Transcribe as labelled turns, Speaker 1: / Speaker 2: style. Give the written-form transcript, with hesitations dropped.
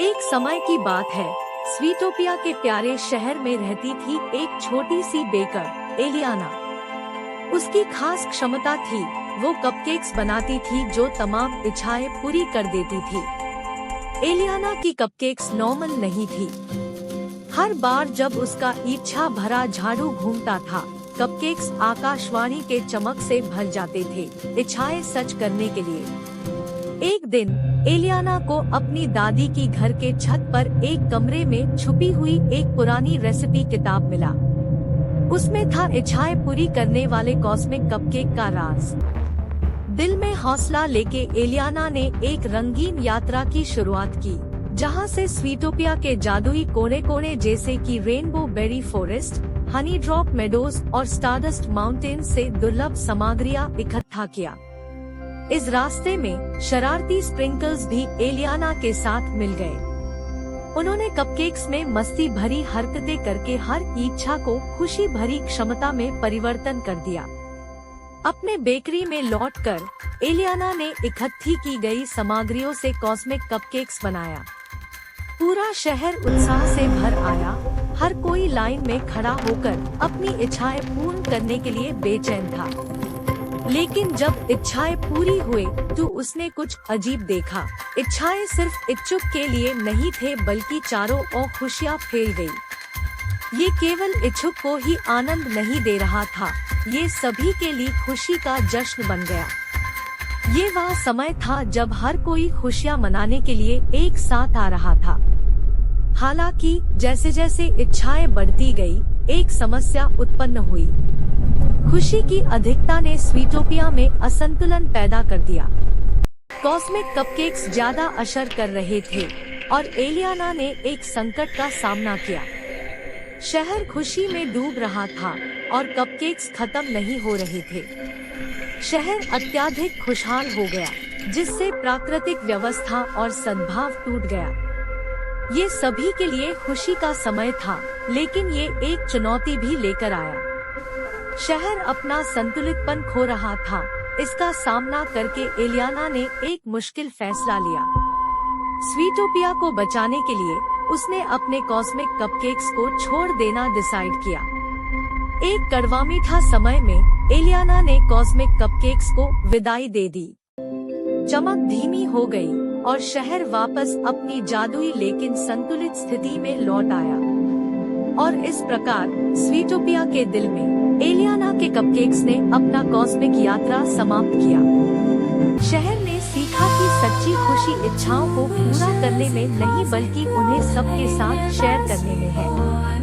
Speaker 1: एक समय की बात है, स्वीटोपिया के प्यारे शहर में रहती थी एक छोटी सी बेकर, एलियाना। उसकी खास क्षमता थी, वो कपकेक्स बनाती थी जो तमाम इच्छाएं पूरी कर देती थी। एलियाना की कपकेक्स नॉर्मल नहीं थी। हर बार जब उसका इच्छा भरा झाड़ू घूमता था, कपकेक्स आकाशवाणी के चमक से भर जाते थे, इच्छाएं सच करने के लिए। एक दिन एलियाना को अपनी दादी की घर के छत पर एक कमरे में छुपी हुई एक पुरानी रेसिपी किताब मिला। उसमें था इच्छाएं पूरी करने वाले कॉस्मिक कपकेक का राज। दिल में हौसला लेके एलियाना ने एक रंगीन यात्रा की शुरुआत की, जहां से स्वीटोपिया के जादुई कोने कोने जैसे कि rainbow berry forest, honey drop meadows और स्टारडस्ट माउंटेन से दुर्लभ सामग्रियां इकट्ठा किया। इस रास्ते में शरारती स्प्रिंकल्स भी एलियाना के साथ मिल गए। उन्होंने कपकेक्स में मस्ती भरी हरकतें करके हर इच्छा को खुशी भरी क्षमता में परिवर्तन कर दिया। अपने बेकरी में लौटकर एलियाना ने इकट्ठी की गई सामग्रियों से कॉस्मिक कपकेक्स बनाया। पूरा शहर उत्साह से भर आया। हर कोई लाइन में खड़ा होकर अपनी इच्छाएं पूर्ण करने के लिए बेचैन था। लेकिन जब इच्छाएं पूरी हुई तो उसने कुछ अजीब देखा। इच्छाएं सिर्फ इच्छुक के लिए नहीं थे, बल्कि चारों ओर खुशियां फैल गई। ये केवल इच्छुक को ही आनंद नहीं दे रहा था, ये सभी के लिए खुशी का जश्न बन गया। ये वह समय था जब हर कोई खुशियां मनाने के लिए एक साथ आ रहा था। हालांकि जैसे जैसे इच्छाएं बढ़ती गई, एक समस्या उत्पन्न हुई। खुशी की अधिकता ने स्वीटोपिया में असंतुलन पैदा कर दिया। कॉस्मिक कपकेक्स ज्यादा असर कर रहे थे और एलियाना ने एक संकट का सामना किया। शहर खुशी में डूब रहा था और कपकेक्स खत्म नहीं हो रहे थे। शहर अत्यधिक खुशहाल हो गया, जिससे प्राकृतिक व्यवस्था और सद्भाव टूट गया। ये सभी के लिए खुशी का समय था, लेकिन ये एक चुनौती भी लेकर आया। शहर अपना संतुलितपन खो रहा था। इसका सामना करके एलियाना ने एक मुश्किल फैसला लिया। स्वीटोपिया को बचाने के लिए उसने अपने कॉस्मिक कपकेक्स को छोड़ देना डिसाइड किया। एक कड़वा मीठा समय में एलियाना ने कॉस्मिक कपकेक्स को विदाई दे दी। चमक धीमी हो गई और शहर वापस अपनी जादुई लेकिन संतुलित स्थिति में लौट आया। और इस प्रकार स्वीटोपिया के दिल में एलियाना के कपकेक्स ने अपना कॉस्मिक यात्रा समाप्त किया। शहर ने सीखा कि सच्ची खुशी इच्छाओं को पूरा करने में नहीं, बल्कि उन्हें सबके साथ शेयर करने में है।